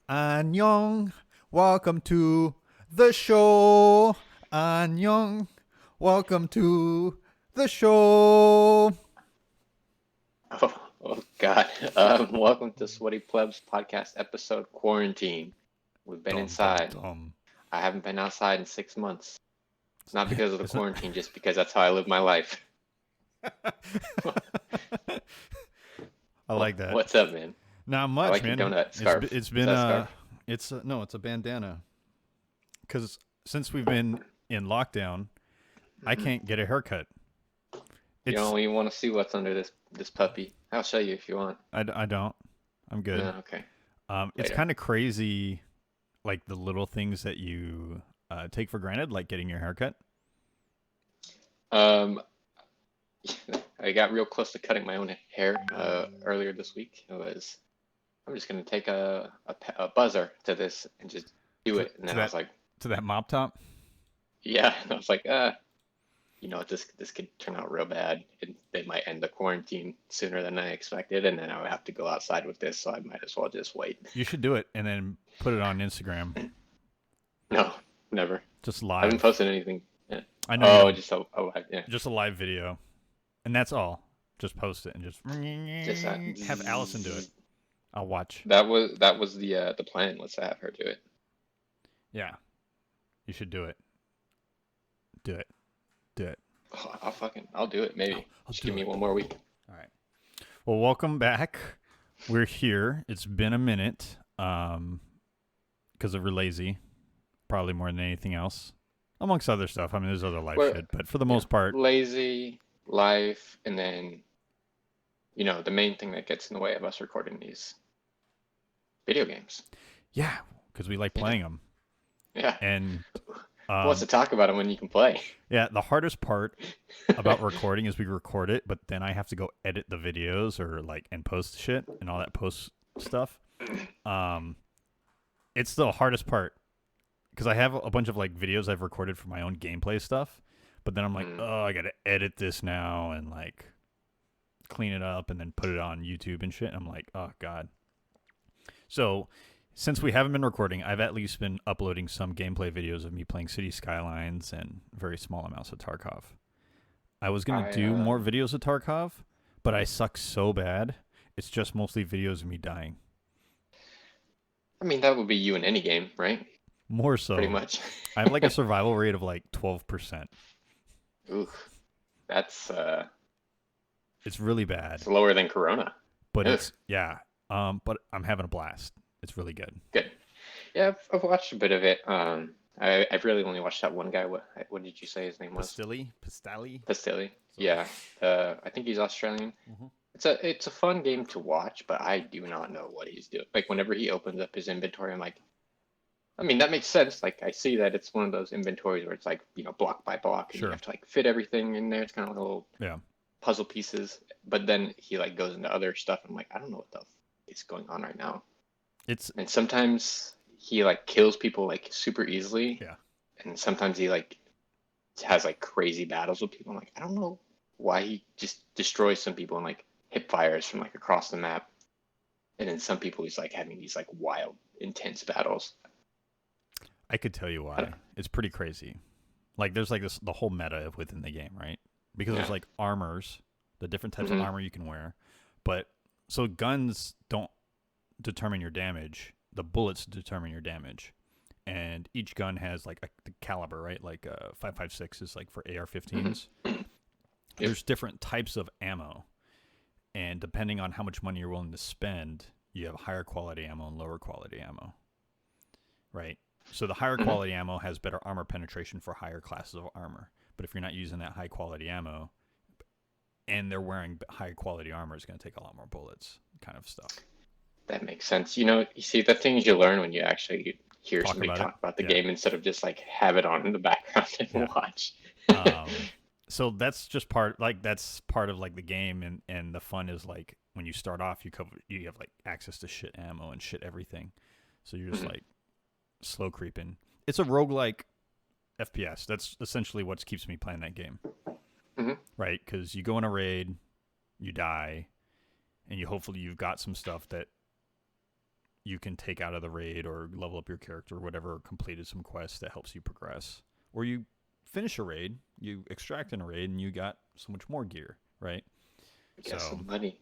Annyeong, welcome to the show. Annyeong, welcome to the show. Oh God. Welcome to Sweaty Plebs podcast episode quarantine. We've been Dum dum inside. dum. I haven't been outside in 6 months. Not because of the It's not- quarantine, just because that's how I live my life. I like that. What's up, man? Not I much, like your man. donut It's scarf. it's Is been that a scarf? no, it's a bandana. Because since we've been in lockdown, I can't get a haircut. You It's don't even want to see what's under this puppy. I'll show you if you want. I don't. I'm good. No, okay. It's Later. kind of crazy, like the little things that you take for granted, like getting your haircut. Um, I got real close to cutting my own hair earlier this week. I'm just gonna take a buzzer to this and just do To, it. And to then I was that like, to that mop top. yeah. And I was like, this could turn out real bad. They might end the quarantine sooner than I expected, and then I would have to go outside with this. So I might as well just wait. You should do it and then put it on Instagram, No, never. just I haven't live. posted anything. Yeah. I know you Oh, don't. just yeah. Just a live video, and that's all. Just post it and just Just that. have Allison do it. I'll watch. That was the plan was to have her do it. Yeah, you should do it. Do it. Do it. Oh, I'll do it. Maybe. I'll Just do give me it. one more week. All right. Well, welcome back. We're here. It's been a minute. Because we're lazy, probably more than anything else, amongst other stuff. I mean, there's other life We're shit, but for the yeah, most part, lazy life, and then the main thing that gets in the way of us recording these video games. yeah, because we like Yeah. playing them. Yeah. And Who wants to talk about them when you can play? yeah, the hardest part about recording is we record it, but then I have to go edit the videos or and post shit and all that post stuff. It's the hardest part because I have a bunch of videos I've recorded for my own gameplay stuff, but then I'm like, oh, I gotta edit this now and clean it up and then put it on YouTube and shit. And I'm like, oh god. So since we haven't been recording, I've at least been uploading some gameplay videos of me playing City Skylines and very small amounts of Tarkov. I was gonna do more videos of Tarkov, but I suck so bad. It's just mostly videos of me dying. I mean, that would be you in any game, right? More Pretty so. much. I have a survival rate of 12%. Ooh, that's It's really bad, it's lower than Corona. but Ugh. it's yeah. But I'm having a blast. It's really good. Good. Yeah, I've watched a bit of it. I've really only watched that one guy. What did you say his name was? Pastili. Vasily. So, Yeah. I think he's Australian. mhm. It's a fun game to watch, but I do not know what he's doing. Like whenever he opens up his inventory, I'm like, I mean, that makes sense. Like I see that it's one of those inventories where it's block by block, and Sure. you have to fit everything in there. It's kind of like little Yeah. puzzle pieces. But then he goes into other stuff. I'm like, I don't know what the is going on right now. It's And sometimes he kills people super easily. Yeah. And sometimes he has crazy battles with people. I'm like, I don't know why he just destroys some people and hip fires from across the map. And then some people he's having these wild, intense battles. I could tell you why. It's pretty crazy. There's the whole meta within the game, right? Because Yeah. there's armors, the different types Mhm. of armor you can wear. But so guns don't determine your damage. The bullets determine your damage. And each gun has the caliber, right? 5.56 is for AR-15s. There's different types of ammo. And depending on how much money you're willing to spend, you have higher quality ammo and lower quality ammo. Right? So the higher quality ammo has better armor penetration for higher classes of armor. But if you're not using that high quality ammo and they're wearing high quality armor, it's going to take a lot more bullets, kind of stuff. That makes sense. You see, the things you learn when you actually hear Talk somebody about talk it. about the Yeah. game instead of just have it on in the background and Yeah. watch. So that's just that's part of the game, and the fun is when you start off, you have access to shit ammo and shit everything. So you're just slow creeping. It's a roguelike FPS. That's essentially what keeps me playing that game. Mhm. Right? Because you go in a raid, you die, and hopefully you've got some stuff that you can take out of the raid or level up your character or whatever, or completed some quests that helps you progress. Or you finish a raid, you extract in a raid, and you got so much more gear, right? Get So some money.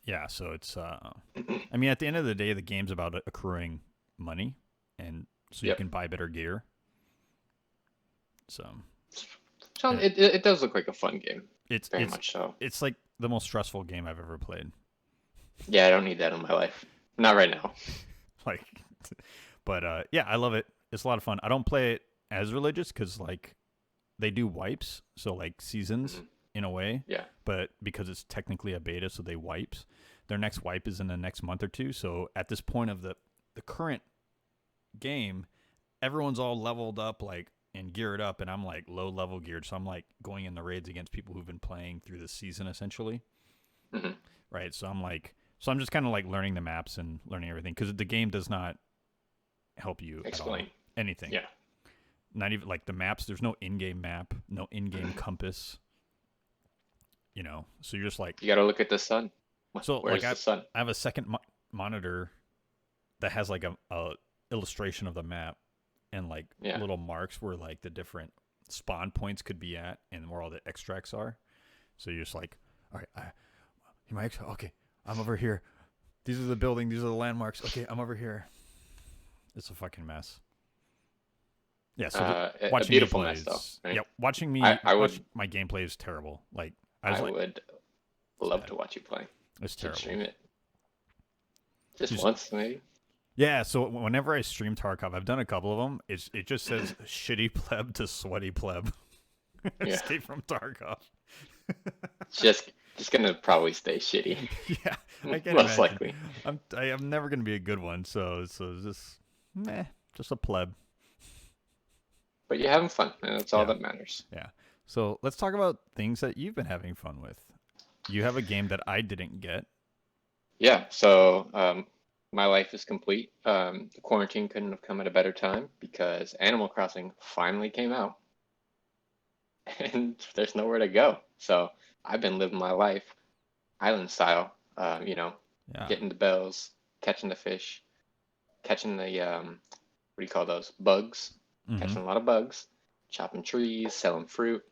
yeah, so it's I mean, at the end of the day, the game's about accruing money, and so you Yep. can buy better gear. So So and it does look like a fun game. it's Very it's much so. it's like the most stressful game I've ever played. Yeah, I don't need that in my life. Not right now. Like, but yeah, I love it. It's a lot of fun. I don't play it as religious because like they do wipes, so like seasons Mhm. in a way, Yeah. but because it's technically a beta, so they wipes. Their next wipe is in the next month or two. So at this point of the current game, everyone's all leveled up like and geared up, and I'm like low level geared. So I'm like going in the raids against people who've been playing through the season essentially, Hmm. right? So I'm just kind of like learning the maps and learning everything because the game does not help you at all Explain. anything. Yeah. Not even like the maps. There's no in-game map, no in-game compass. So you're just like You got to look at the sun. so like Where's the sun? I have a second monitor that has like a illustration of the map and like Yeah. little marks where like the different spawn points could be at and where all the extracts are. So you're just like, all right, okay, I'm over here. These are the building. These are the landmarks. Okay, I'm over here. It's a fucking mess. Yeah, so A watching me beautiful play mess though, is right? yeah, I watch would my gameplay is terrible. Like I was I like, would it's love bad. to watch you play. It's Should terrible. stream it just Just once, maybe. yeah. So whenever I stream Tarkov, I've done a couple of them. It just says shitty pleb to sweaty pleb. Yeah. Escape from Tarkov. Just gonna probably stay shitty, Yeah, I can't most imagine. likely. I'm never gonna be a good one. So just meh, just a pleb. But you're having fun, and that's all Yeah, that matters. yeah. So let's talk about things that you've been having fun with. You have a game that I didn't get. Yeah. So my life is complete. The quarantine couldn't have come at a better time because Animal Crossing finally came out, and there's nowhere to go. So I've been living my life island style. Yeah. Getting the bells, catching the fish, catching the what do you call those? Bugs. Mm-hmm. Catching a lot of bugs, chopping trees, selling fruit,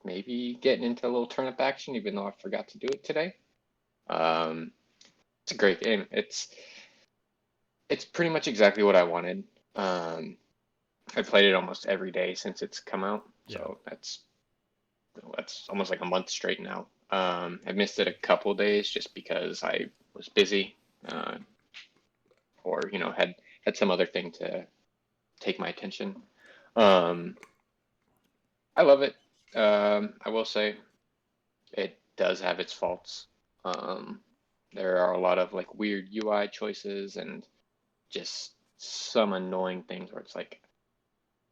maybe getting into a little turnip action, even though I forgot to do it today. Um, it's a great game. It's pretty much exactly what I wanted. I played it almost every day since it's come out, Yeah. so that's almost like a month straight now. I missed it a couple days just because I was busy, uh, or had some other thing to take my attention. Um, I love it. I will say it does have its faults. Um, there are a lot of like weird UI choices and just some annoying things where it's like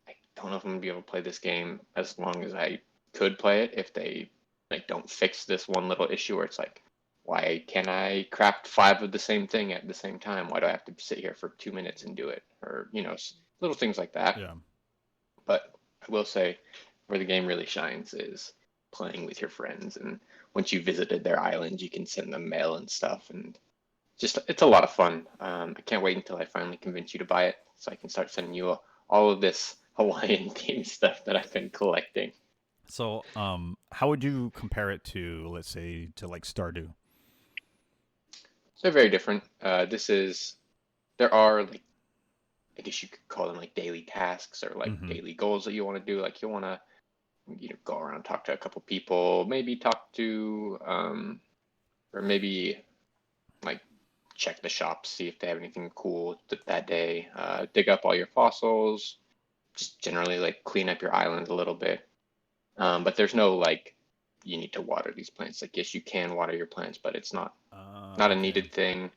I don't know if I'm gonna be able to play this game as long as I could play it if they like don't fix this one little issue where it's like why can't I craft five of the same thing at the same time? Why do I have to sit here for 2 minutes and do it? Or little things like that. Yeah. But I will say where the game really shines is playing with your friends. And once you visited their island, you can send them mail and stuff. And just, it's a lot of fun. I can't wait until I finally convince you to buy it so I can start sending you all of this Hawaiian themed stuff that I've been collecting. So, how would you compare it to, let's say, to like Stardew? They're very different. There are like, I guess you could call them like daily tasks or like Mm-hmm. daily goals that you want to do. Like you want to go around, talk to a couple people, maybe talk to or maybe like check the shops, see if they have anything cool that day, dig up all your fossils, just generally like clean up your island a little bit. But there's no like you need to water these plants. Like yes, you can water your plants, but it's not a Okay. needed thing.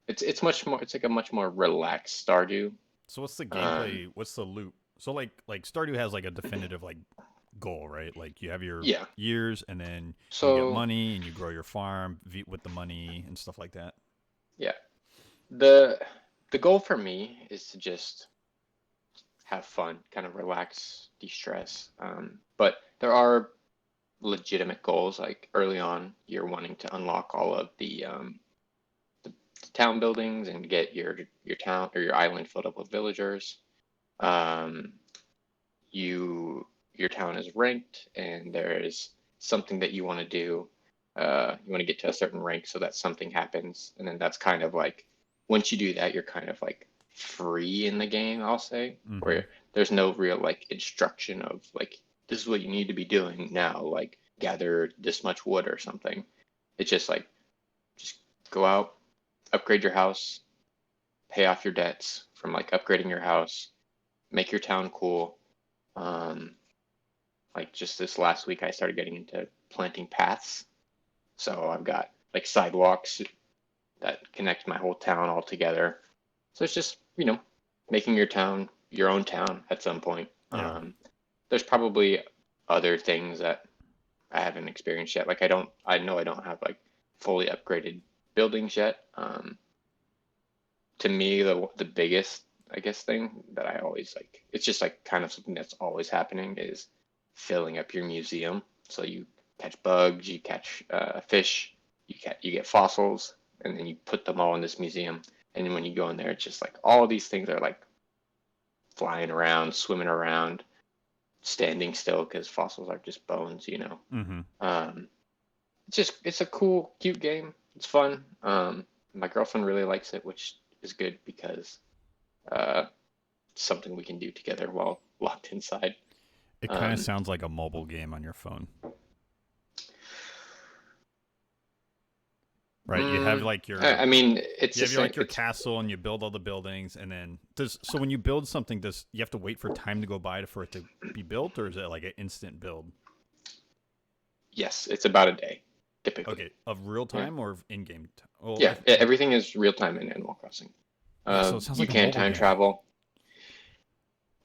It's much more. It's like a much more relaxed Stardew. So what's the Um, gameplay? What's the loop? So like Stardew has like a definitive like goal, right? Like you have your yeah. years, and then you get So money, and you grow your farm with the money and stuff like that. yeah, the the goal for me is to just have fun, kind of relax, de-stress. But there are legitimate goals. Like early on, you're wanting to unlock all of the town buildings and get your town or your island filled up with villagers. Um, your town is ranked, and there is something that you want to do. You want to get to a certain rank so that something happens, and then that's kind of like once you do that, you're kind of like free in the game, I'll say, Mm-hmm. where there's no real like instruction of like this is what you need to be doing now, like gather this much wood or something. It's just like just go out, upgrade your house, pay off your debts from like upgrading your house, make your town cool. Um, like just this last week, I started getting into planting paths. So I've got like sidewalks that connect my whole town all together. So it's just, making your town your own town at some point. Yeah. There's probably other things that I haven't experienced yet. Like I know I don't have like fully upgraded buildings yet. To me, the biggest, I guess, thing that I always like, it's just like kind of something that's always happening is filling up your museum. So you catch bugs, you catch fish, you get fossils, and then you put them all in this museum. And when you go in there, it's just like all of these things are like flying around, swimming around, standing still because fossils are just bones. Mm-hmm. Um, it's a cool, cute game. It's fun. My girlfriend really likes it, which is good because uh, it's something we can do together while locked inside. It kind of Um, sounds like a mobile game on your phone, right? You have mm, like I mean, it's you the have your same. like your It's castle and you build all the buildings, and then does so when you build something, does you have to wait for time to go by for it to be built, or is it like an instant build? Yes, it's about a day typically. Okay, of real Yeah, time or of in-game? Well, yeah. Everything is real time in Animal Crossing. yeah. So it sounds You like a can mobile time game, travel.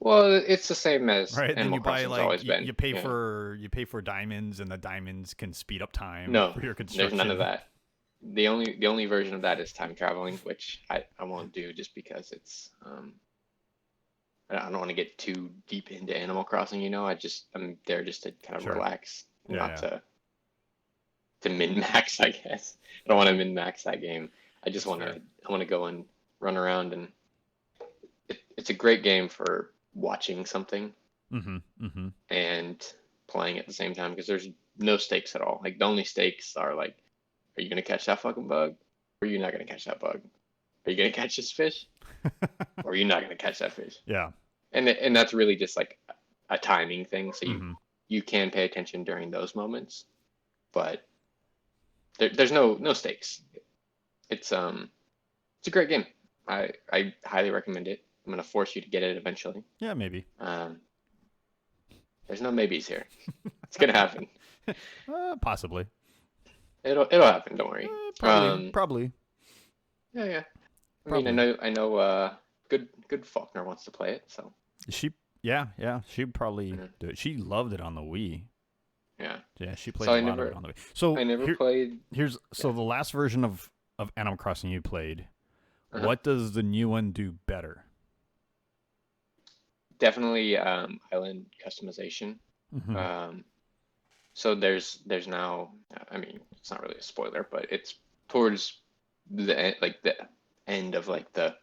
Well, it's the same as right? Then Animal you buy Crossing's like always been. you pay Yeah. for diamonds, and the diamonds can speed up time No, for your there's none of construction. that. The only version of that is time traveling, which I won't do just because it's I don't want to get too deep into Animal Crossing. I'm there just to kind of Sure. relax, Yeah, not yeah. to min max, I guess. I don't want to min max that game. I just That's want to fair. I want to go and run around, and it's a great game for watching something Mm-hmm. Mm-hmm. and playing at the same time because there's no stakes at all. Like the only stakes are like, are you gonna catch that fucking bug? Or are you not gonna catch that bug? Are you gonna catch this fish? Or are you not gonna catch that fish? Yeah. And that's really just like a timing thing. So you Mm-hmm. you can pay attention during those moments, but there's no stakes. It's a great game. I highly recommend it. I'm gonna force you to get it eventually. Yeah, maybe. Um, there's no maybes here. It's gonna happen. Possibly. It'll happen. Don't worry. Probably. Um, Probably. yeah, yeah. I mean, I Probably. know, I know. Good Faulkner wants to play it, so She. Yeah, yeah. She'd probably mhm, do it. She loved it on the Wii. yeah. Yeah, she So played a lot of it on the Wii. I So never played. here's Yeah. the last version of Animal Crossing you played. Uh-huh. What does the new one do better? Definitely island customization. Mm-hmm. Um, so there's now. I mean, it's not really a spoiler, but it's towards the end of like the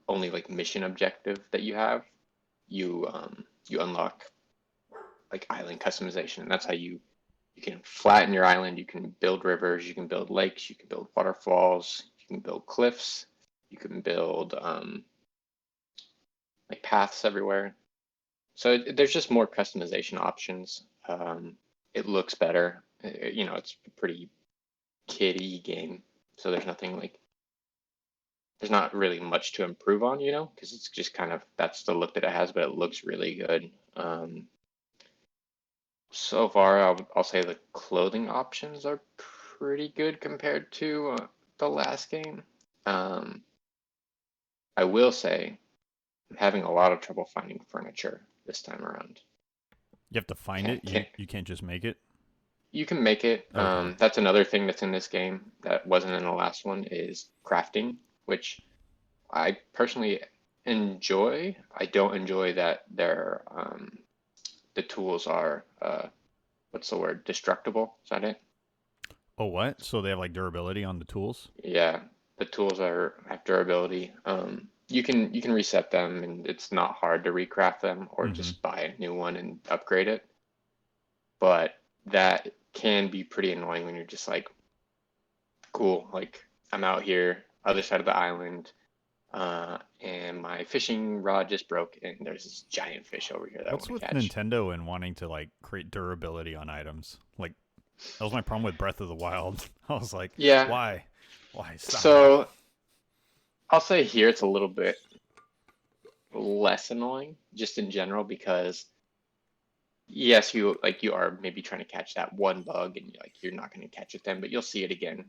only like mission objective that you have. You unlock like island customization, and that's how you can flatten your island. You can build rivers. You can build lakes. You can build waterfalls. You can build cliffs. You can build like paths everywhere. So there's just more customization options. It looks better. It's a pretty kiddie game, so there's not really much to improve on, because it's just kind of that's the look that it has, but it looks really good. So far, I'll say the clothing options are pretty good compared to the last game. Um, I will say I'm having a lot of trouble finding furniture this time around. You have to find Can't it. can't You can't just make it. You can make it. Okay. That's another thing that's in this game that wasn't in the last one is crafting, which I personally enjoy. I don't enjoy that the tools are what's the word? Destructible. Is that it? Oh, what? So they have like durability on the tools? Yeah. The tools have durability. You can reset them, and it's not hard to recraft them or Mm-hmm. just buy a new one and upgrade it. But that can be pretty annoying when you're just like, cool, like I'm out here, other side of the island, and my fishing rod just broke, and there's this giant fish over here that I What's want to with catch. Nintendo and wanting to like create durability on items? Like that was my problem with Breath of the Wild. I was like, Yeah, why? Why stop it? so I'll say here it's a little bit less annoying just in general because yes, you are maybe trying to catch that one bug and you're not going to catch it then, but you'll see it again.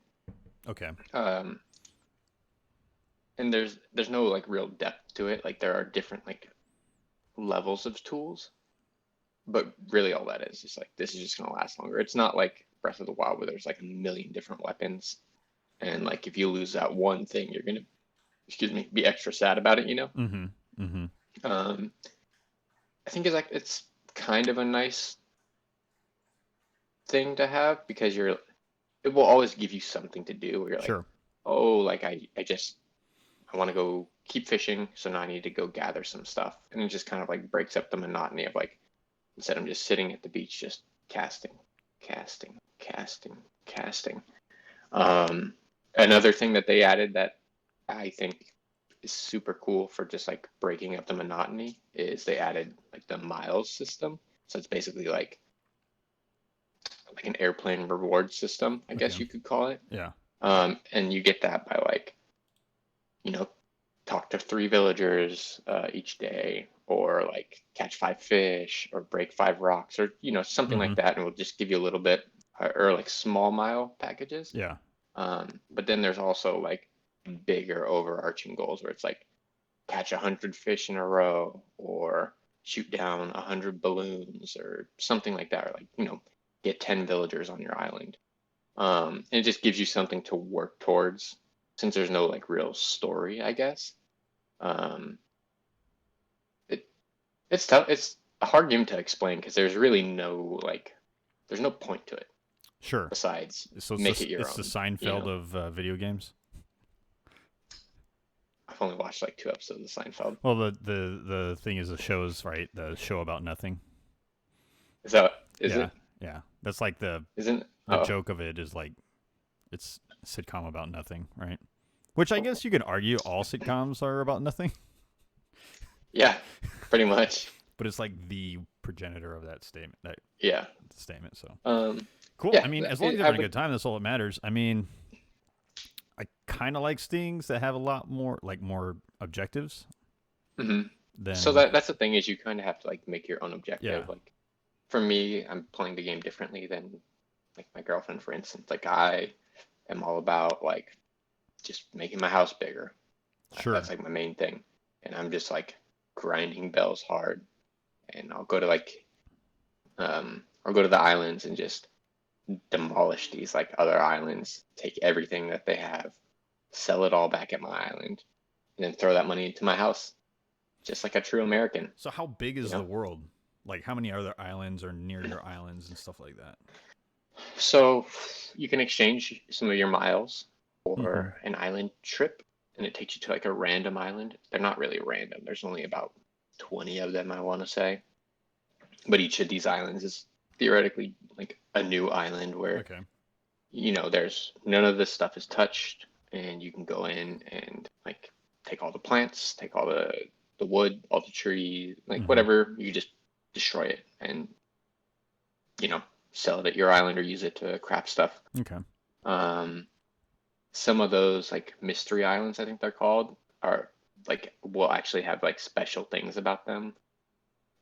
Okay. Um, and there's no like real depth to it. Like there are different like levels of tools, but really all that is like this is just going to last longer. It's not like Breath of the Wild where there's like a million different weapons and like if you lose that one thing, you're going to excuse me, be extra sad about it. Mm-hmm. Mm-hmm. Um, I think it's kind of a nice thing to have because it will always give you something to do where you're like, Sure. oh, like I want to go keep fishing, so now I need to go gather some stuff. And it just kind of like breaks up the monotony of like instead I'm just sitting at the beach just casting, casting, casting, casting. Um, Another thing that they added that I think is super cool for just like breaking up the monotony is they added like the miles system. So it's basically like an airplane reward system, I Okay. guess you could call it. Yeah. And you get that by like, you know, talk to 3 villagers each day, or like catch 5 fish, or break 5 rocks, or something Mm-hmm. like that, and we'll just give you a little bit, or like small mile packages. Yeah. But then there's also like bigger overarching goals where it's like catch 100 fish in a row, or shoot down 100 balloons, or something like that, or like get 10 villagers on your island. And it just gives you something to work towards since there's no like real story, I guess. Um, it it's tough. It's a hard game to explain because there's really no like there's no point to it Sure. besides So make it your it's the own. Seinfeld of video games. I've only watched like 2 episodes of Seinfeld. Well, the thing is, the show's right. The show about nothing. Is that is Yeah. it? Yeah. That's like Isn't the oh joke of it is like it's a sitcom about nothing, right? Which I guess you could argue all sitcoms are about nothing, yeah, pretty much. but it's like the progenitor of that statement. That Yeah. statement. So Um, cool. yeah. I mean, as long as It, you're I having a would. good time, that's all that matters. I mean, I kind of like things that have a lot more more objectives Mhm. So than that's the thing is you kind of have to like make your own yeah. objective. Like for me, I'm playing the game differently than like my girlfriend, for instance. Like I am all about like just making my house bigger. That's Sure. like my main thing. And I'm just like grinding bells hard. And I'll go to the islands and just demolish these like other islands, take everything that they have, sell it all back at my island, and then throw that money into my house, just like a true American, So how big you is the know? world? Like how many other islands are near your islands and stuff like that? So you can exchange some of your miles Mm-hmm. for an island trip, and it takes you to like a random island. They're not really random. There's only about 20 of them, I want to say. But each of these islands is theoretically like a new island where, Okay. there's none of this stuff is touched, and you can go in and like take all the plants, take all the wood, all the trees, like Mm-hmm. whatever, you just destroy it and, you know, sell it at your island or use it to craft stuff. Okay. Um, some of those like mystery islands, I think they're called, are like will actually have like special things about them.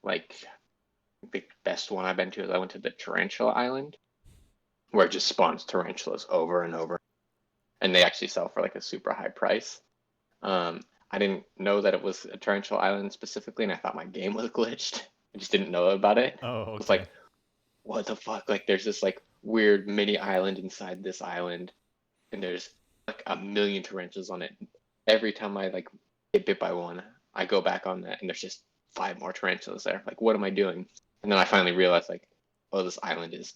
Like the best one I've been to is I went to the Tarantula Island, where it just spawns tarantulas over and over, and they actually sell for like a super high price. I didn't know that it was a Tarantula Island specifically, and I thought my game was glitched. I just didn't know about it. Oh, It's okay. like, what the fuck? Like, there's this like weird mini island inside this island, and there's like a million tarantulas on it. Every time I like get bit by one, I go back on that, and there's just 5 more tarantulas there. Like, what am I doing? And then I finally realized, like, oh, this island is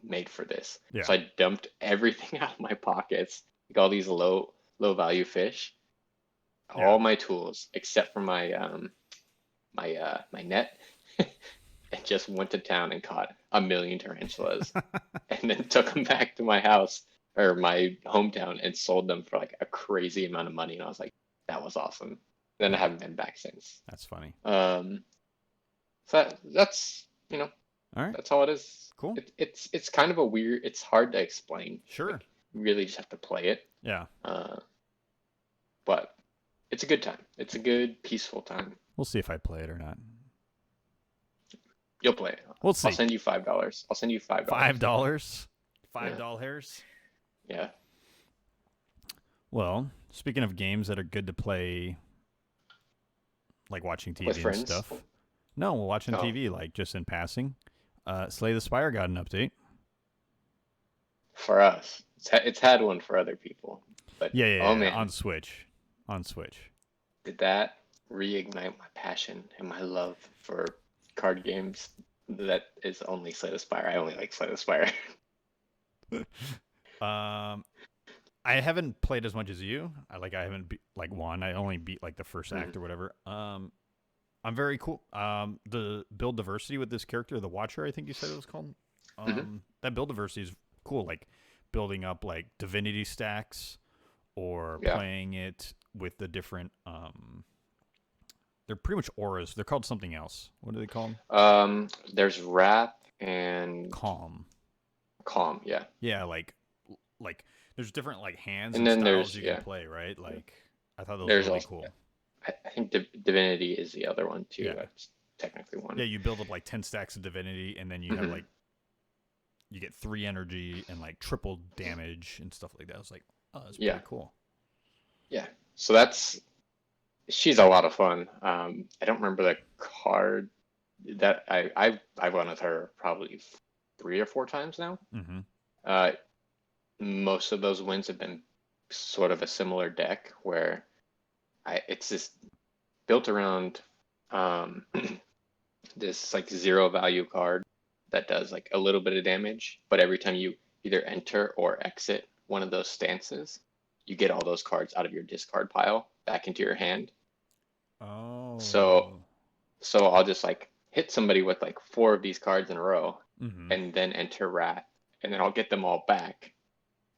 made for this. Yeah. So I dumped everything out of my pockets, like all these low value fish, Yeah. all my tools except for my net, and just went to town and caught a million tarantulas, and then took them back to my house or my hometown and sold them for like a crazy amount of money. And I was like, that was awesome. Then I Yeah. haven't been back since. That's funny. Um, so that's All right. that's all it is. Cool. It's kind of a weird. It's hard to explain. Sure. Like you really just have to play it. Yeah. Uh, but it's a good time. It's a good peaceful time. We'll see if I play it or not. You'll play it. We'll I'll see. send you $5. I'll send you $5. $5. Yeah. $5. Yeah. Well, speaking of games that are good to play, like watching TV With and friends. stuff. No, watching Oh. TV, like just in passing. Slay the Spire got an update. For us, it's had one for other people, but Yeah, yeah, oh yeah, man, on Switch. On Switch. did that reignite my passion and my love for card games? That is only Slay the Spire. I only like Slay the Spire. Um, I haven't played as much as you. I haven't like won. I only beat like the first act or whatever. I'm very cool. The build diversity with this character, the Watcher, I think you said it was called. That build diversity is cool. Like building up like divinity stacks, or Yeah. playing it with the different. They're pretty much auras. They're called something else. What do they call them? There's Wrath and Calm. Calm. Yeah, Yeah, like there's different like hands and and then styles there's you can yeah, play, right? Like I thought that was there's really also cool. I think Divinity is the other one too. Yeah. That's technically one. Yeah, you build up like 10 stacks of divinity, and then you have Mhm. like you get 3 energy and like triple damage and stuff like that. I was like, oh, that's Yeah, pretty cool. yeah. So she's a lot of fun. I don't remember the card that I've won with her probably 3 or 4 times now. Mm-hmm. Uh, Most of those wins have been sort of a similar deck where it's just built around um, this like zero value card that does like a little bit of damage, but every time you either enter or exit one of those stances, you get all those cards out of your discard pile back into your hand. Oh. So I'll just like hit somebody with like 4 of these cards in a row Mm-hmm. and then enter Wrath, and then I'll get them all back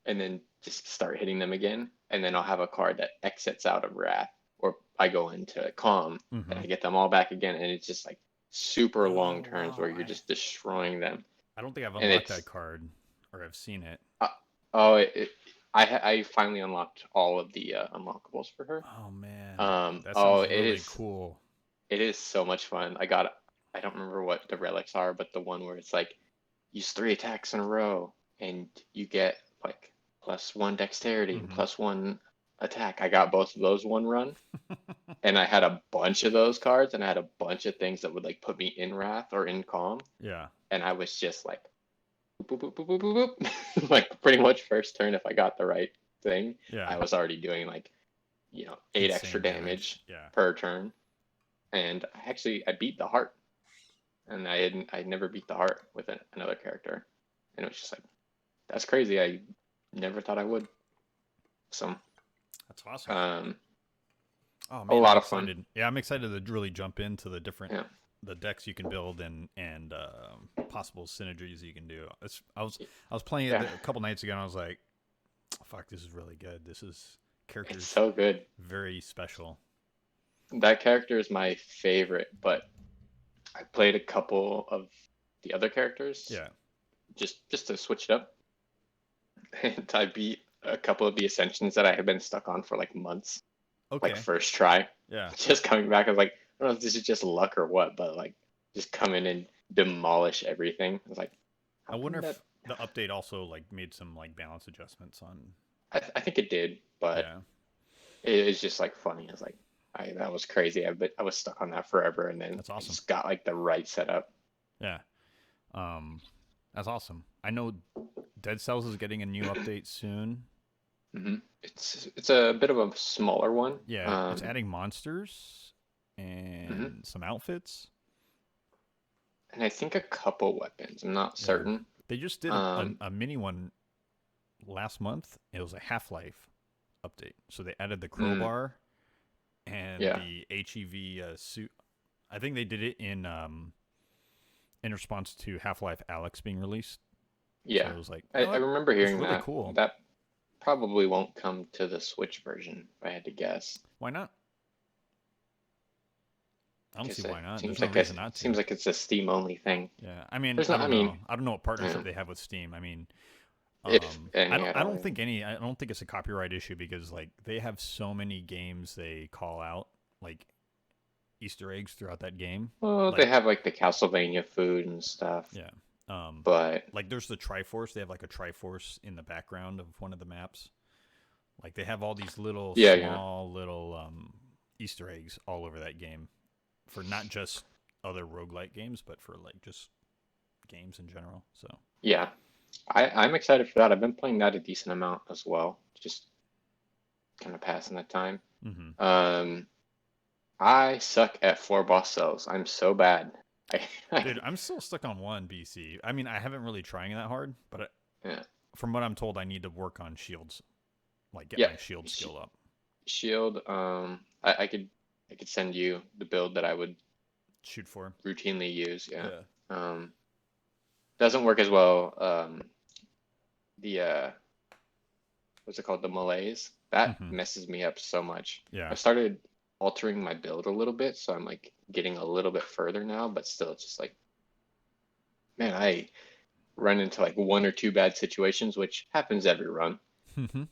and then just start hitting them again, and then I'll have a card that exits out of Wrath, or I go into Calm Mm-hmm. and I get them all back again, and it's just like super long Oh, turns wow. where you're just destroying them. I don't think I've And unlocked it's that card, or I've seen it. oh I finally unlocked all of the unlockables for her. Oh man, that Oh, sounds really cool. it is so much fun. I don't remember what the relics are, but the one where it's like use 3 attacks in a row and you get like +1 dexterity and Mm-hmm. +1 attack. I got both of those one run, and I had a bunch of those cards, and I had a bunch of things that would like put me in Wrath or in Calm, Yeah. and I was just like boop boop boop boop boop boop, like pretty much first turn if I got the right thing, Yeah. I was already doing like 8 Insane extra damage Yeah. per turn, and I beat the heart, and I'd never beat the heart with another character, and it was just like that's crazy. I never thought I would. So That's awesome. Oh a man, lot I'm of fun. excited. Yeah, I'm excited to really jump into the different Yeah. the decks you can build and possible synergies you can do. I was playing it Yeah. a couple nights ago and I was like, fuck, this is really good. This is It's characters so good. very special. That character is my favorite, but I played a couple of the other characters Yeah. just to switch it up, and I beat a couple of the ascensions that I had been stuck on for like months, Okay. like first try. Yeah. Just coming back, I was like, I don't know if this is just luck or what, but like just come in and demolish everything. I was like, I wonder if the update also like made some like balance adjustments on. I think it did, but Yeah. it is just like funny. It's like that was crazy. I was stuck on that forever, and then That's I awesome. just got like the right setup. Yeah. That's awesome. I know Dead Cells is getting a new update soon. It's a bit of a smaller one. Yeah, it's adding monsters and some outfits. And I think a couple weapons. I'm not certain. They just did a mini one last month. It was a Half-Life update. So they added the Mm, crowbar and yeah, the HEV suit. I think they did it in response to Half-Life Alyx being released. So yeah. it was like, I remember that's hearing really that. cool. That probably won't come to the Switch version, if I had to guess. Why not? I don't see Because it why not. There's seems no like reason not to. it's a Steam only thing. Yeah, I mean, There's I not. I don't mean, know. I don't know what partnership yeah, they have with Steam. I mean, if any at I all. don't think any. I don't think it's a copyright issue because like they have so many games they call out like Easter eggs throughout that game. Well, they Like, have like the Castlevania food and stuff, yeah, um, but like there's the Triforce. They have like a Triforce in the background of one of the maps. Like they have all these little yeah, yeah, small little Easter eggs all over that game for not just other roguelike games, but for like just games in general. So yeah. I'm excited for that. I've been playing that a decent amount as well, just kind of passing the time. mm-hmm. Um, I suck at four boss cells. I'm so bad. I, Dude, I I'm still stuck on one BC. I mean, I haven't really trying that hard, but yeah, from what I'm told, I need to work on shields, like get yeah. my shield Sh skill up. Shield. I could send you the build that I would Shoot for. routinely use. Yeah. Yeah. Um, doesn't work as well. The what's it called? The malaise. That Mm-hmm. messes me up so much. Yeah. I've started altering my build a little bit, so I'm like getting a little bit further now, but still it's just like, man, I run into like one or two bad situations, which happens every run. Mm-hmm.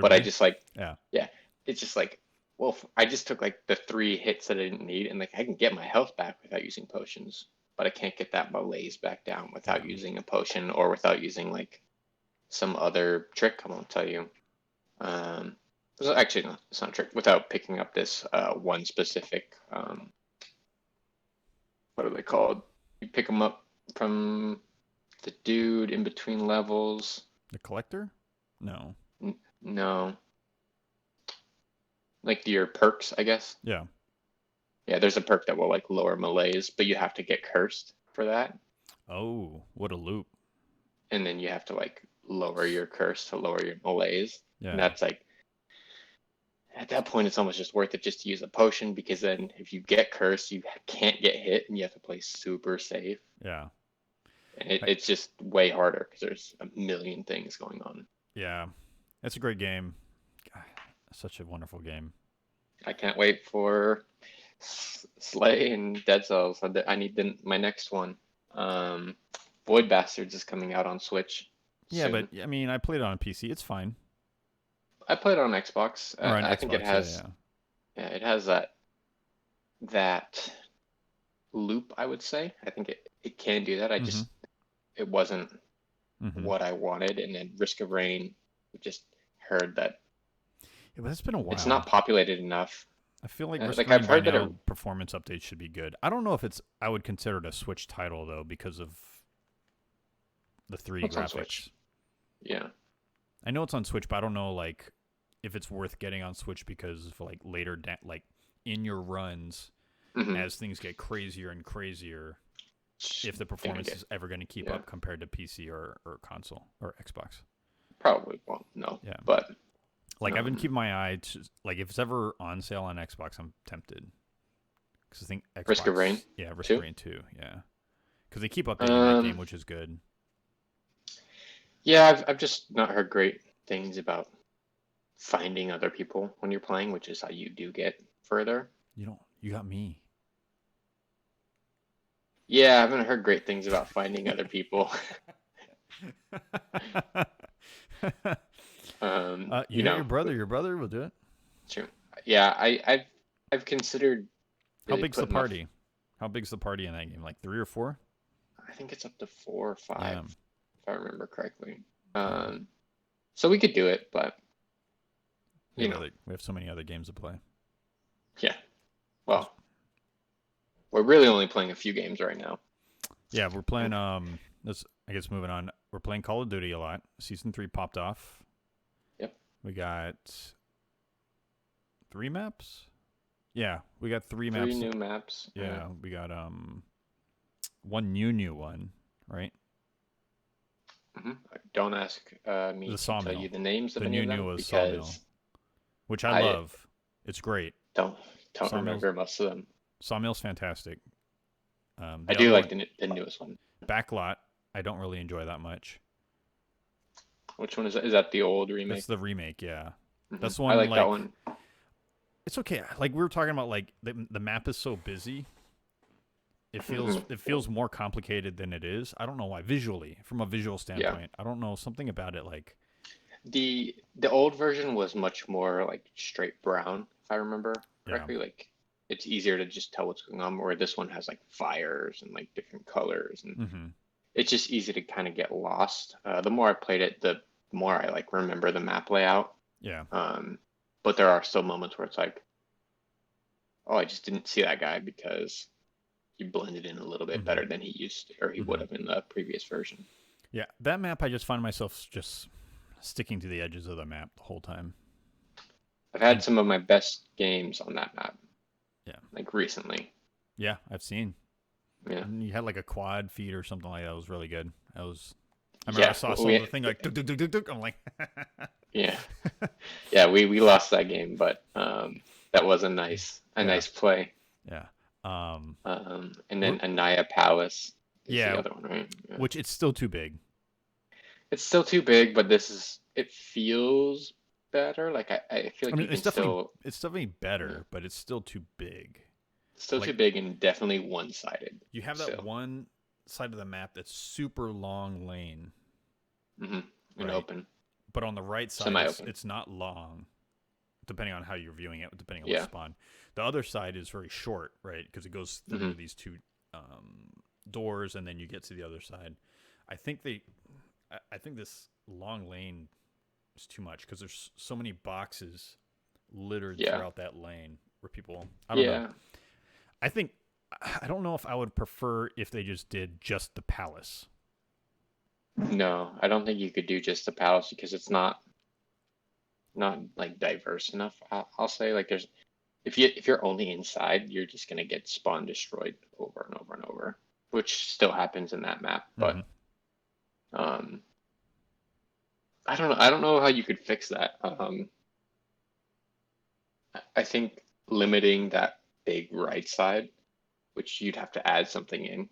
But I Undoubtedly. just like, Yeah. yeah, it's just like, well, I just took like the three hits that I didn't need, and like I can get my health back without using potions, but I can't get that malaise back down without Yeah. using a potion or without using like some other trick. I won't tell you. Um, actually, no, it's not a trick. Without picking up this one specific, what are they called? You pick them up from the dude in between levels. The collector? No. No, like your perks, I guess. Yeah. Yeah, there's a perk that will like lower malaise, but you have to get cursed for that, Oh, what a loop. and then you have to like lower your curse to lower your malaise. And Yeah. that's like at that point, it's almost just worth it just to use a potion because then if you get cursed, you can't get hit and you have to play super safe. Yeah. And I, it's just way harder because there's a million things going on. yeah. It's a great game. God, such a wonderful game. I can't wait for Slay and Dead Cells. I need my next one. Um, Void Bastards is coming out on Switch Yeah, but soon. I mean, I played it on PC. It's fine. I played it on Xbox. Or on I think it Xbox. Yeah, has yeah. yeah, it has that loop, I would say. I think it can do that. Mm-hmm. It wasn't Mm-hmm. what I wanted, and then Risk of Rain just heard that Yeah, but it's been a it's while. not populated enough. I feel like Risk of Like Rain I've by heard that now performance updates should be good. I don't know if it's. I would consider it a Switch title though because of the 3D it's on Switch. graphics. Yeah. I know it's on Switch, but I don't know like if it's worth getting on Switch because of like later like in your runs Hmm. as things get crazier and crazier. If the Gonna performance get is ever going to keep yeah. up compared to PC or console or Xbox. Probably won't. No, Yeah. but Like I've been um, keeping my eye to like if it's ever on sale on Xbox, I'm tempted because I think Risk of Rain Xbox, yeah, Risk of too. Rain 2, yeah, because they keep updating that game, Um, which is good. yeah, I've just not heard great things about finding other people when you're playing, which is how you do get further. You got me. Yeah, I haven't heard great things about finding other people. You got your brother. Your brother will do it. true. Yeah, I've considered How really big's the putting my. party? How big's the party in that game? Like 3 or 4? I think it's up to 4 or 5, Yeah, if I remember correctly. yeah. Um, so we could do it, but you know, We have so many other games to play. yeah. Well, we're really only playing a few games right now. Yeah, we're playing. Let's I guess moving on. We're playing Call of Duty a lot. Season 3 popped off. Yep. We got 3 maps. Yeah, we got 3 maps. 3 new maps. Yeah, we got one new one, right? Don't ask me The to tell you Sawmill. the names of The any new of them newest Sawmill, because which I I love. It's great. don't Sawmill's remember most of them. Sawmill's fantastic. I The do other like one, the newest one. Backlot, I don't really enjoy that much. Which one is that? Is that the old That's remake? the remake, yeah. That's the I one like that like one. it's okay. Like we were talking about, like the map is so busy. It feels more complicated than it is. I don't know why. Visually, from a visual Yeah. standpoint, I don't know, something about it. Like The old version was much more like straight brown, if I remember yeah, correctly. Like it's easier to just tell what's going on, where this one has like fires and like different colors, and mm-hmm. it's just easy to kind of get lost. The more I played it, the more I like remember the map layout. Yeah, Um, but there are still moments where it's like, oh, I just didn't see that guy because he blended in a little bit mm-hmm. better than he used to, or he would Mm-hmm. have in the previous version. Yeah. That map, I just find myself just sticking to the edges of the map the whole time. I've had And some of my best games on that map, yeah, like recently. yeah, I've seen. Yeah. And you had like a quad feed or something like that. It was really good. I was. I remember I Yeah, saw some of the thing like duk, duk, duk, duk, duk. I'm like, yeah, yeah. We lost that game, but that was a yeah, nice play. yeah, And we're, then Anaya Palace is the yeah. other one, right? Yeah. Which it's still too big. It's still too big, but it feels better. Like I feel I like mean, you can still, it's definitely yeah, better, but it's still too big. still Like too big and definitely one-sided you have that still. one side of the map that's super long lane, hmm And right? open, But on the right side, semi-open. it's not long, depending on how you're viewing it, depending on what Yeah. spawn. The other side is very short, right? Because it goes through hmm these two doors, and then you get to the other side. I think I think this long lane is too much because there's so many boxes littered Yeah. throughout that lane where people. I don't know. Yeah. I think I don't know if I would prefer if they just did just the palace. No, I don't think you could do just the palace because it's not like diverse enough. I'll say like there's if you're only inside, you're just gonna get spawn destroyed over and over and over, which still happens in that map. Mm-hmm. But um, I don't know. I don't know how you could fix that. I think limiting that big right side, which you'd have to add something in,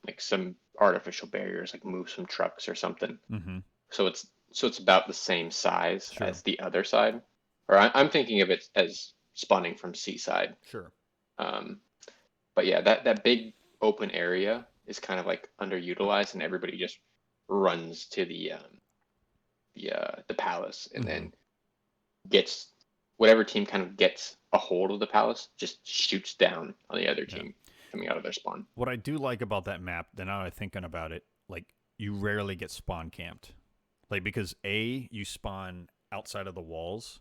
like some artificial barriers, like move some trucks or something. Mm-hmm. So it's about the same size Sure. as the other side, or I'm thinking of it as spawning from seaside. Sure. Um, but yeah, that big open area is kind of like underutilized, and everybody just runs to the palace, and Mm-hmm. then gets whatever team kind of gets a hold of the palace, just shoots down on the other Yeah. team coming out of their spawn. What I do like about that map, then now I'm thinking about it, like you rarely get spawn camped. Like because you spawn outside of the walls,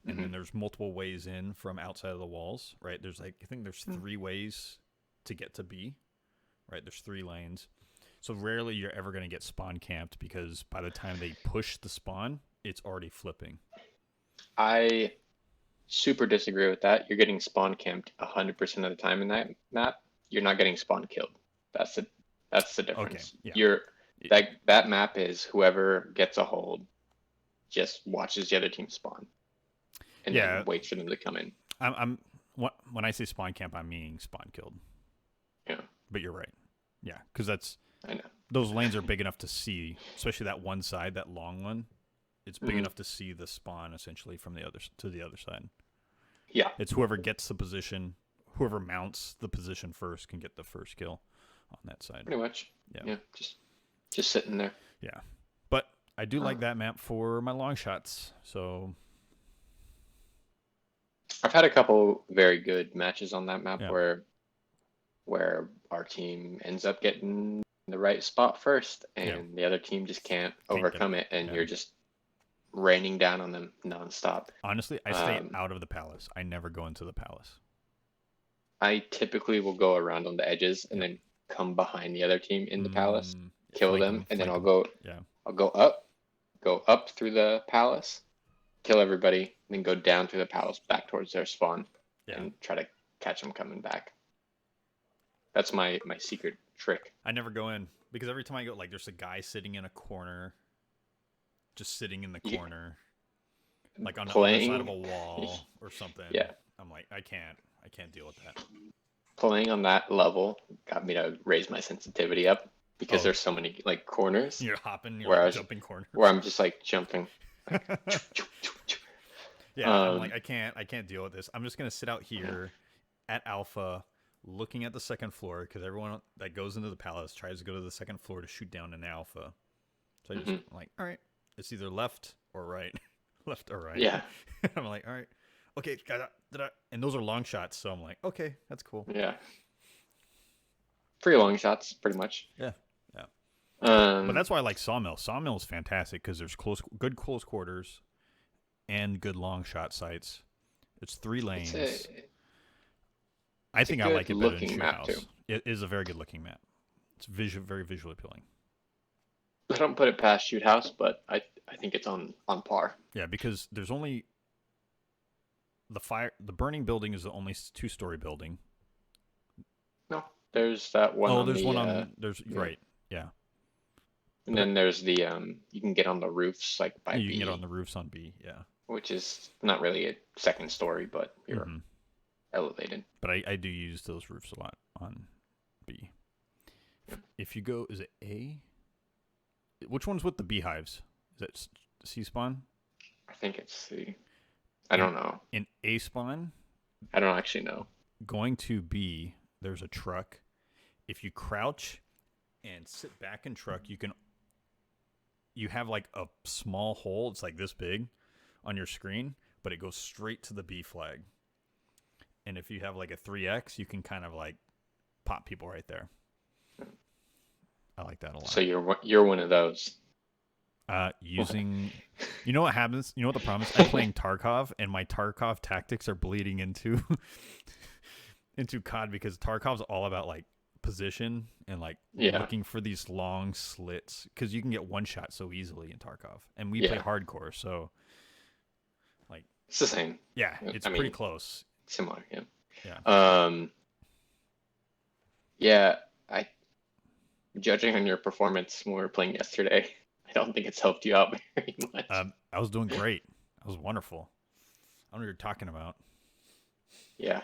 and hmm then there's multiple ways in from outside of the walls, right? There's like I think there's 3 ways to get to B, right? There's 3 lanes. So rarely you're ever going to get spawn camped because by the time they push the spawn, it's already flipping. I super disagree with that. You're getting spawn camped 100% of the time in that map. You're not getting spawn killed. That's the that's the Okay, difference. yeah. That map is whoever gets a hold just watches the other team spawn and then Yeah, waits for them to come in. I'm when I say spawn camp, I'm meaning spawn killed. Yeah, But you're right. Yeah, because that's I know. those lanes are big enough to see, especially that one side, that long one. It's big Mhm. enough to see the spawn essentially from the other to the other side. Yeah, It's whoever gets the position, whoever mounts the position first can get the first kill on that side. pretty much. Yeah, Yeah, just sitting there. yeah. But I do Uh, like that map for my long shots. So I've had a couple very good matches on that map yeah, where our team ends up getting the right spot first, yeah. and the other team just can't Can't get. overcome it, and Yeah. you're just raining down on them nonstop. Honestly, I stay Um, out of the palace. I never go into the palace. I typically will go around on the edges and Yep. then come behind the other team in the palace, Mm, kill flank them, them, and then flank I'll them. go Yeah, I'll go up through the palace, kill everybody, then go down through the palace back towards their spawn yeah. and try to catch them coming back. That's my secret trick. I never go in because every time I go, like, there's a guy sitting in a corner, just sitting in the You, corner, like on the other side of playing, a wall or something. yeah, I'm like, I can't deal with that. playing on that level got me to raise my sensitivity up because Oh, there's so many like corners you're hopping, you're where like jumping where corners. I'm just like jumping, like, Yeah, I'm like, um, I can't deal with this. I'm just gonna sit out here at Alpha, looking at the second floor because everyone that goes into the palace tries to go to the second floor to shoot down an Alpha. So I just mhm, I'm like, all right, it's either left or right, left or right. yeah, I'm like, all right, okay, and those are long shots, so I'm like, okay, that's cool. yeah, pretty long shots, pretty much. Yeah, yeah. But Um, that's why I like Sawmill. Sawmill is fantastic because there's good close quarters and good long shot sites. It's 3 it's lanes. I a think I good like it better than looking Shoot map too. House. It is a very good looking map. It's very visually appealing. I don't put it past Shoot House, but I think it's on par. Yeah, because there's only the burning building is the only 2-story building. No, there's that one Oh, on there's the one on there's yeah, right. Yeah. and But then there's the you can get on the roofs like by you can get on B, the roofs on B, yeah. which is not really a second story, but you're Mhm. elevated. But I do use those roofs a lot on B. If you go, is it A? Which one's with the beehives? Is that C spawn? I think it's the I In don't know. in A spawn, I don't actually know. going to B, there's a truck. If you crouch and sit back in truck, you have like a small hole. It's like this big on your screen, but it goes straight to the B flag. And if you have like a 3x, you can kind of like pop people right there. I like that a lot. So you're one of those. Using, you know what happens? You know what the problem is? I'm playing Tarkov, and my Tarkov tactics are bleeding into into COD because Tarkov's all about like position and like Yeah, looking for these long slits because you can get one shot so easily in Tarkov, and we play yeah, hardcore, so like it's the same. yeah, it's I pretty mean, close. similar. Yeah. Yeah. Um. Yeah. I Judging on your performance when we were playing yesterday, I don't think it's helped you out very much. I was doing great. I was wonderful. I don't know what you're talking about. Yeah.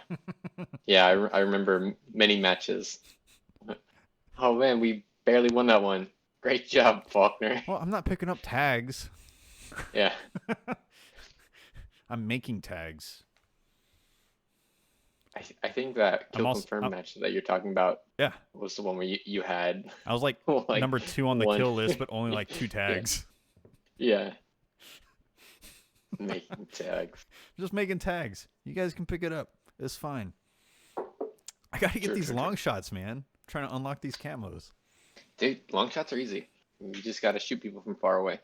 Yeah. I remember many matches. Oh man, we barely won that one. Great job, Faulkner. Well, I'm not picking up tags. Yeah. I'm making tags. I think that I'm kill also confirmed match that you're talking about yeah. was the one where you had I was like like number 2 on the one. kill list, but only like 2 Yeah. tags. Yeah. Making tags. Just making tags. You guys can pick it up. It's fine. I gotta get these long shots, man. I'm trying to unlock these camos. Dude, long shots are easy. You just gotta shoot people from far away.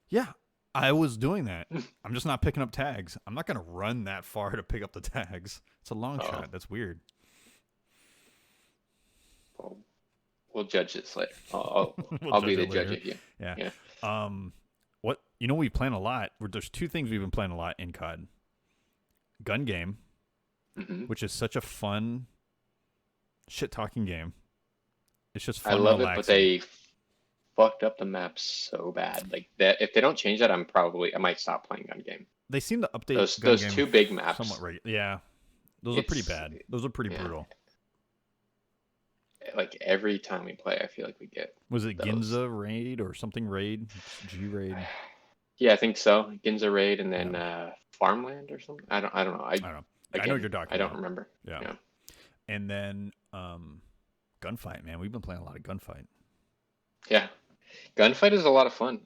Yeah, I was doing that. I'm just not picking up tags. I'm not gonna run that far to pick up the tags. It's a long Oh, shot. That's weird. well, we'll judge this later. I'll We'll I'll judge be the it judge later. of you. Yeah. Yeah. What you know? We plan a lot. There's 2 things we've been playing a lot in COD. Gun game, Hmm. which is such a fun shit talking game. It's just I fun, love relaxing. it, but they fucked up the map so bad. Like that, if they don't change that, I might stop playing gun game. They seem to update gun Those game 2 big maps. somewhat regular. Yeah, those are pretty It's bad. Those are pretty yeah. brutal. Like every time we play, I feel like we get Was it those. Ginza raid or something raid? G raid? Yeah, I think so. Ginza Raid and then Yeah. Farmland or something. I don't know. I don't know. I know Again, what you're talking I don't about. remember. Yeah. Yeah. And then gunfight, man. We've been playing a lot of gunfight. Yeah. Gunfight is a lot of fun.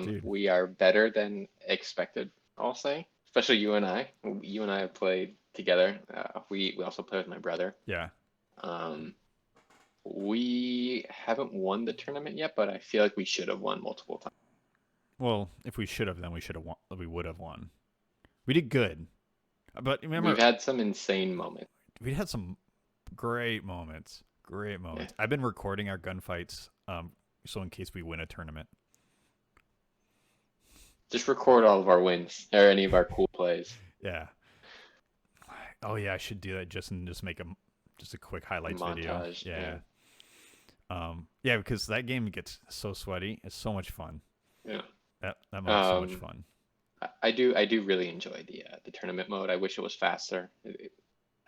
Dude. We are better than expected, I'll say. Especially you and I. You and I have played together. We also play with my brother. Yeah. Um, we haven't won the tournament yet, but I feel like we should have won multiple times. Well, if we should have, then we should have won. We would have won. We did good. But remember, We've had some insane moments. we had some great moments. Great moments. I've been recording our gunfights, so in case we win a tournament. Just record all of our wins or any of our cool plays. Yeah. Oh yeah, I should do that. Just make just a quick highlights video. Montage, Yeah. Yeah, because that game gets so sweaty. It's so much fun. Yeah. That mode's so much Um, fun. I do really enjoy the tournament mode. I wish it was faster.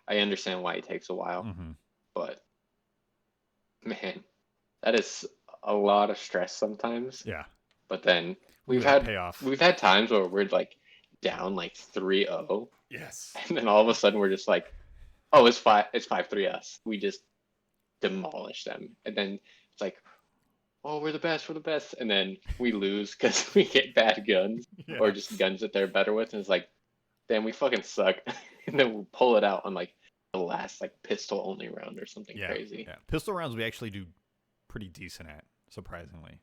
I understand why it takes a while, Hmm. but man, that is a lot of stress sometimes. Yeah, But then we we've get that had payoff. we've had times where we're like down like 3-0, Yes. and then all of a sudden we're just like, oh, it's 5-3 us. We just demolish them, and then it's like, oh, we're the best, and then we lose because we get bad guns or Yeah. just guns that they're better with, and it's like, damn, we fucking suck, and then we'll pull it out on like the last like pistol only round or something Yeah. crazy. Yeah. Pistol rounds we actually do pretty decent at, surprisingly.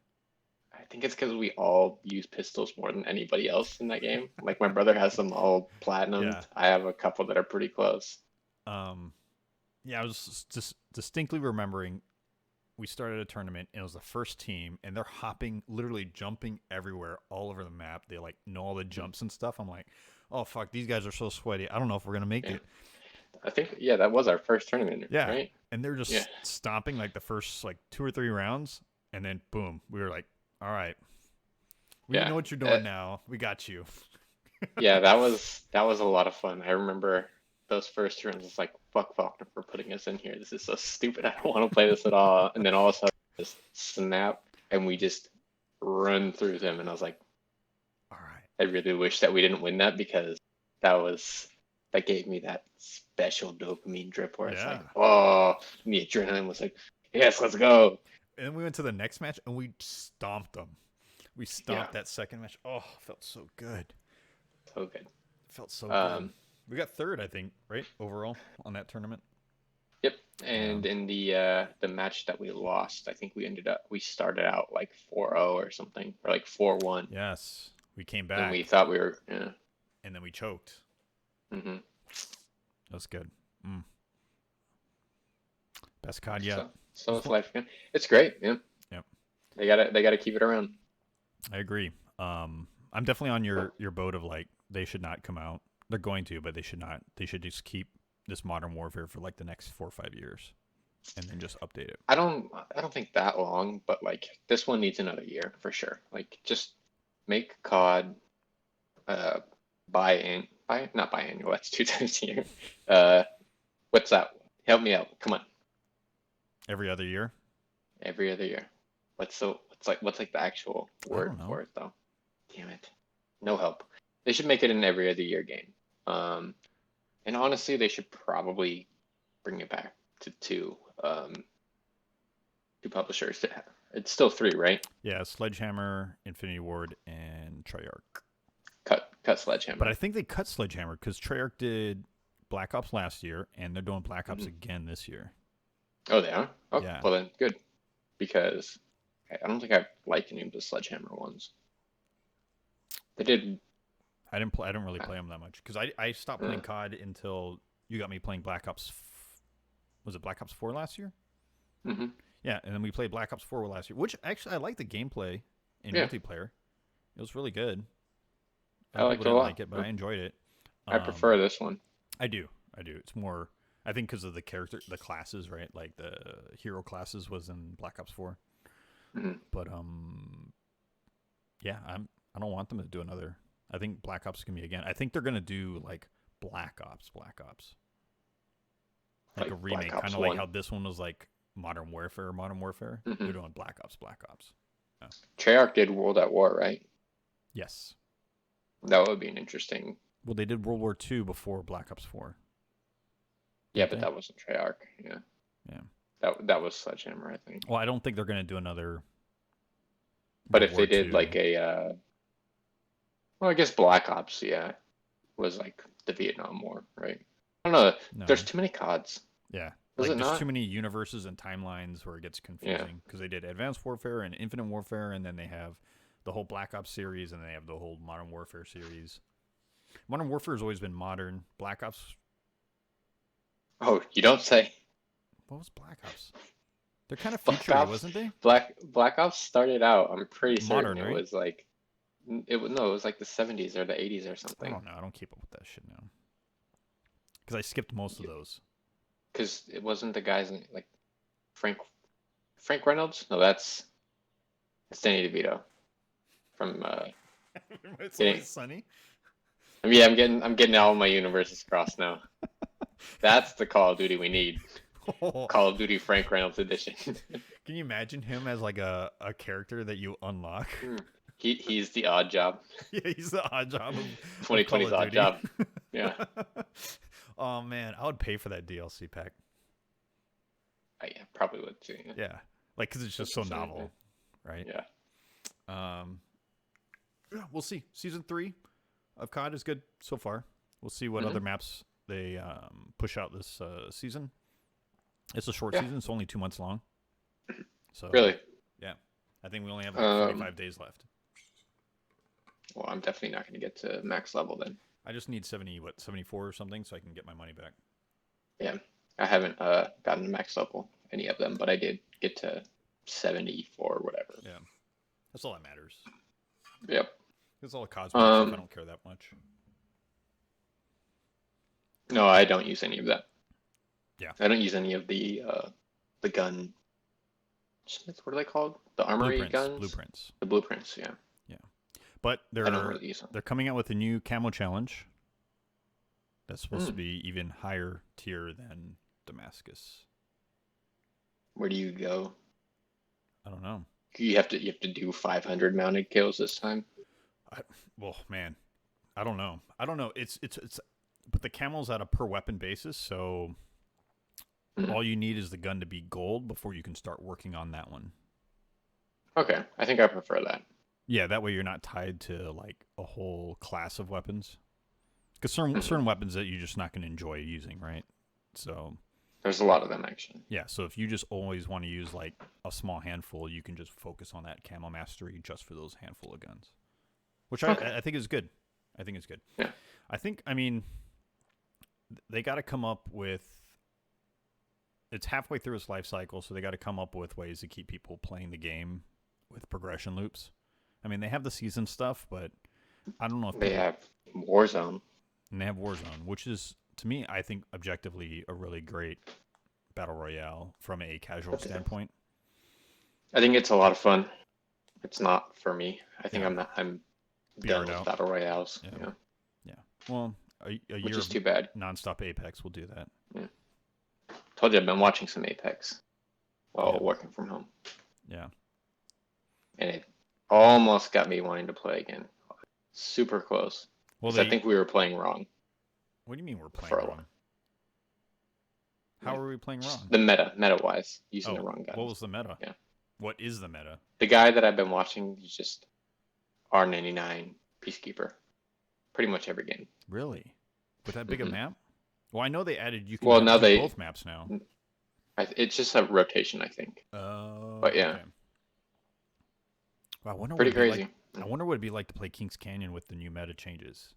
I think it's because we all use pistols more than anybody else in that game. Like my brother has them all platinumed. Yeah. I have a couple that are pretty close. Um. Yeah, I was just distinctly remembering we started a tournament and it was the first team and they're hopping, literally jumping everywhere, all over the map. They like know all the jumps and stuff. I'm like, oh fuck, these guys are so sweaty. I don't know if we're gonna make Yeah, it. I think yeah, that was our first tournament, Yeah, right? and they're Yeah, just stomping like the first like 2 or 3 rounds, and then boom, we were like, all right, we yeah, know what you're doing now. We got you. yeah. That was a lot of fun. I remember those first rounds. It's like fuck Faulkner for putting us in here. This is so stupid. I don't want to play this at all. And then all of a sudden, just snap, and we just run through them. And I was like, All right. I really wish that we didn't win that because that was that gave me that special dopamine drip where it's Yeah. like, oh, the adrenaline was like, yes, let's go. And then we went to the next match and we stomped them. We Yeah, stomped that second match. Oh, felt so good. so good. Felt so good. Um, We got third, I think, right overall on that tournament. yep. Yeah. And in the match that we lost, I think we started out like 4-0 or something, or like 4-1. Yes, we came And we back thought we were, yeah. and then we choked. Hmm. That's good. Mm. Best COD yet. So it's life again. It's great, yeah. Yep. They gotta keep it around. I agree. I'm definitely on your boat of like they should not come out. They're going to, but they should not. They should just keep this Modern Warfare for like the next 4 or 5 years, and then just update it. I don't think that long, but like this one needs another year for sure. Like just make COD uh not biannual, that's 2 times a year. Uh what's that? Help me out. Come on. Every other year. Every other year. What's like the actual I word don't know. for it though? Damn it. No help. They should make it an every other year game. And honestly they should probably bring it back to two publishers. It's still three, right? Yeah, Sledgehammer, Infinity Ward, and Treyarch. Cut But Sledgehammer. I think they cut Sledgehammer because Treyarch did Black Ops last year, and they're doing Black Ops Hmm. again this year. Oh, they are? Oh, Yeah, well then, good. Because I don't think I like any of the Sledgehammer ones. They did. I didn't. I didn't really play them that much because I stopped Uh, playing COD until you got me playing Black Ops. Was it Black Ops 4 last year? hmm. Yeah, and then we played Black Ops 4 last year, which actually I like the gameplay in Yeah, multiplayer. It was really good. A I lot of liked people it a didn't lot. like it, but I enjoyed it. I Um, prefer this one. I do. I do. It's more. I think because of the character, the classes, right? Like the hero classes was in Black Ops 4. Hmm. But yeah, I don't want them to do another. I think Black Ops is gonna be again. I think they're gonna do like Black Ops, like a Like Black remake, kind Ops of like 1. how this one was like Modern Warfare, Modern Warfare. Hmm. They're doing Black Ops, Black Ops. Yeah. Treyarch did World at War, right? Yes. That would be an interesting. Well, they did World War II before Black Ops 4. Yeah, Didn't but they? that wasn't Treyarch. Yeah, Yeah. that was Sledgehammer, I think. Well, I don't think they're gonna do another But World if they War did II. like well, I guess Black Ops, yeah, was like the Vietnam War, right? I don't know. There's No. too many CODs. Yeah. Was Like it there's too not? many universes and timelines where it gets Yeah. confusing because they did Advanced Warfare and Infinite Warfare, and then they have the whole Black Ops series, and they have the whole Modern Warfare series. Modern Warfare has always been modern. Black Ops. Oh, you don't say. What was Black Ops? They're kind of Black future, Ops. wasn't they? Black Ops started out. I'm pretty certain Modern, it right? was like it was no, it was like the 70s or the 80s or I something. don't know. I don't keep up with that shit now because I skipped most of those. Because it wasn't the guys in like Frank Frank Reynolds? No, that's Danny DeVito from It's getting. Always Sunny. I mean, yeah, I'm getting all my universes crossed now. That's the Call of Duty we need. Call of Duty Frank Reynolds edition. Can you imagine him as like a character that you unlock? He's the odd job. Yeah, he's the odd job of 2020's odd job. Yeah. Oh man, I would pay for that DLC pack. Yeah, probably would too. Yeah, like because it's just so novel, right? Yeah. Yeah, we'll see. Season 3 of COD is good so far. We'll see what other maps they push out this season. It's a short season. It's only 2 months long. So really, yeah, I think we only have like 45 days left. Well, I'm definitely not going to get to max level then. I just need 74 or something, so I can get my money back. Yeah, I haven't gotten to max level any of them, but I did get to 74 or whatever. Yeah, that's all that matters. Yep. It's all the cosmetic stuff. I don't care that much. No, I don't use any of that. Yeah. I don't use any of the gun. What are they called? The armory guns. Blueprints. The blueprints. Yeah. Yeah, but I don't really use them. they're coming out with a new camo challenge. That's supposed to be even higher tier than Damascus. Where do you go? I don't know. You have to do 500 mounted kills this time. Well, man, I don't know. It's but the camo's at a per weapon basis, so all you need is the gun to be gold before you can start working on that one. Okay, I think I prefer that. Yeah, that way you're not tied to like a whole class of weapons. Because certain weapons that you're just not going to enjoy using, right? So there's a lot of them actually. Yeah, so if you just always want to use like a small handful, you can just focus on that camo mastery just for those handful of guns, which I think is good. I think it's good. Yeah. I mean, they got to come up with. It's halfway through its life cycle, so they got to come up with ways to keep people playing the game with progression loops. I mean, they have the season stuff, but I don't know if they have Warzone. And they have Warzone, which is, to me, I think objectively a really great battle royale from a casual standpoint. I think it's a lot of fun. It's not for me. I think I'm done with battle royales. Yeah. Well, a year which is too bad. Nonstop Apex will do that. Yeah. Told you I've been watching some Apex while working from home. Yeah. And it almost got me wanting to play again. Super close. Well, I think we were playing wrong. What do you mean we're playing wrong? How are we playing wrong? The meta-wise, using the wrong guns. What was the meta? Yeah. What is the meta? The guy that I've been watching is just R99 Peacekeeper. Pretty much every game. Really? With that big a map? Well, I know they added you can do both maps now. It's just a rotation, I think. Oh. But yeah. Okay. Wow, I wonder pretty crazy. I wonder what it'd be like to play Kings Canyon with the new meta changes.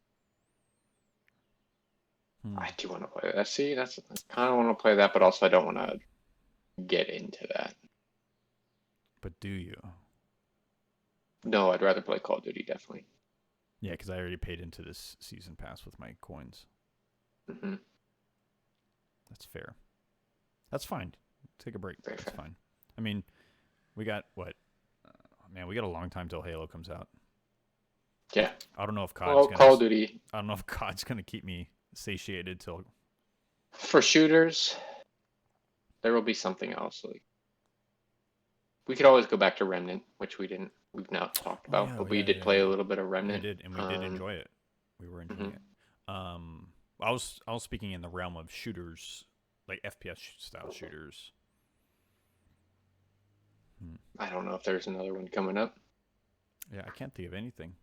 I do want to play that. See, I kind of want to play that, but also I don't want to get into that. But do you? No, I'd rather play Call of Duty, definitely. Yeah, because I already paid into this season pass with my coins. Mm-hmm. That's fair. That's fine. Take a break. That's fair. Fine. I mean, we got what? Man, we got a long time till Halo comes out. Yeah. I don't know if COD's Call of Duty. I don't know if COD's gonna keep me satiated till. For shooters, there will be something else. Like, we could always go back to Remnant, which we've now talked about, but we did play a little bit of Remnant. We did, and we did enjoy it. We were enjoying it. I was speaking in the realm of shooters, like FPS style shooters. I don't know if there's another one coming up. Yeah, I can't think of anything.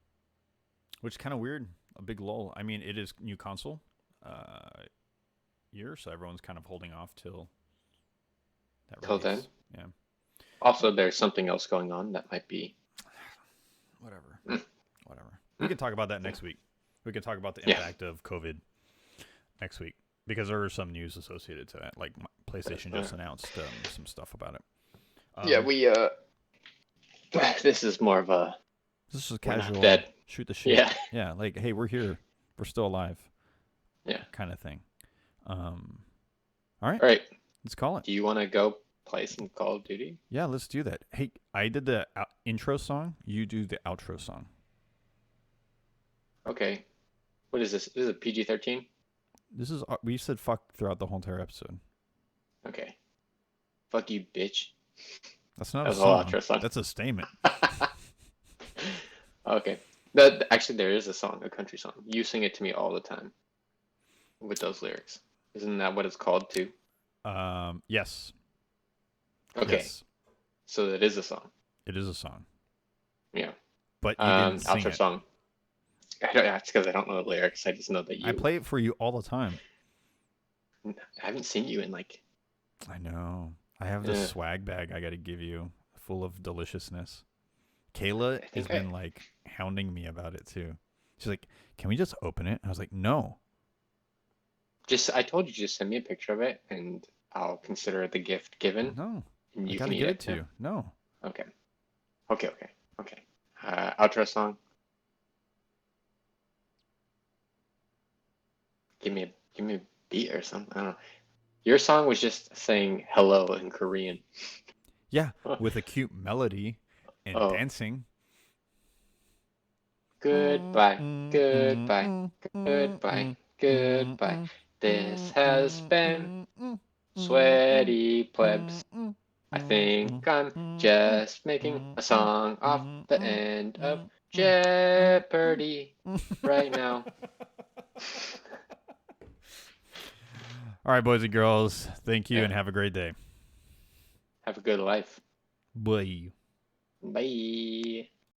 Which is kind of weird. A big lull. I mean, it is new console year, so everyone's kind of holding off till that till then. Yeah. Also, there's something else going on that might be. Whatever. We can talk about that next week. We can talk about the impact of COVID next week because there are some news associated to that. Like PlayStation just announced some stuff about it. We this is more of a. This is casual. Dead. Shoot the shit. Yeah. Yeah. Like, hey, we're here. We're still alive. Yeah. Kind of thing. All right. All right. Let's call it. Do you want to go play some Call of Duty? Yeah, let's do that. Hey, I did the intro song. You do the outro song. Okay. What is this? This is a PG-13? This is we said fuck throughout the whole entire episode. Okay. Fuck you, bitch. That's not That a was the whole song. outro song. That's a statement. Okay. That actually there is a song, a country song. You sing it to me all the time with those lyrics. Isn't that what it's called too? Yes. Okay. Yes. So it is a song. It is a song. Yeah. But you didn't sing Outro it. song. I don't. That's because I don't know the lyrics. I just know that I you. play it for you all the time. I haven't seen you in like. I know. I have this swag bag I got to give you, full of deliciousness. Kayla I has think been like hounding me about it too. She's like, "Can we just open it?" I was like, "No." I told you just send me a picture of it and I'll consider it the gift given No. and I you got can to eat give it it. to Yeah. you. No. Okay. Okay. Okay. Okay. Outro song. Give me a beat or something. I don't know. Your song was just saying hello in Korean. Yeah, with a cute melody and Oh, dancing. goodbye, goodbye, goodbye, goodbye. This has been Sweaty Plebs. I think I'm just making a song off the end of Jeopardy right now. All right, boys and girls. Thank you Yeah, and have a great day. have a good life. Bye. Bye.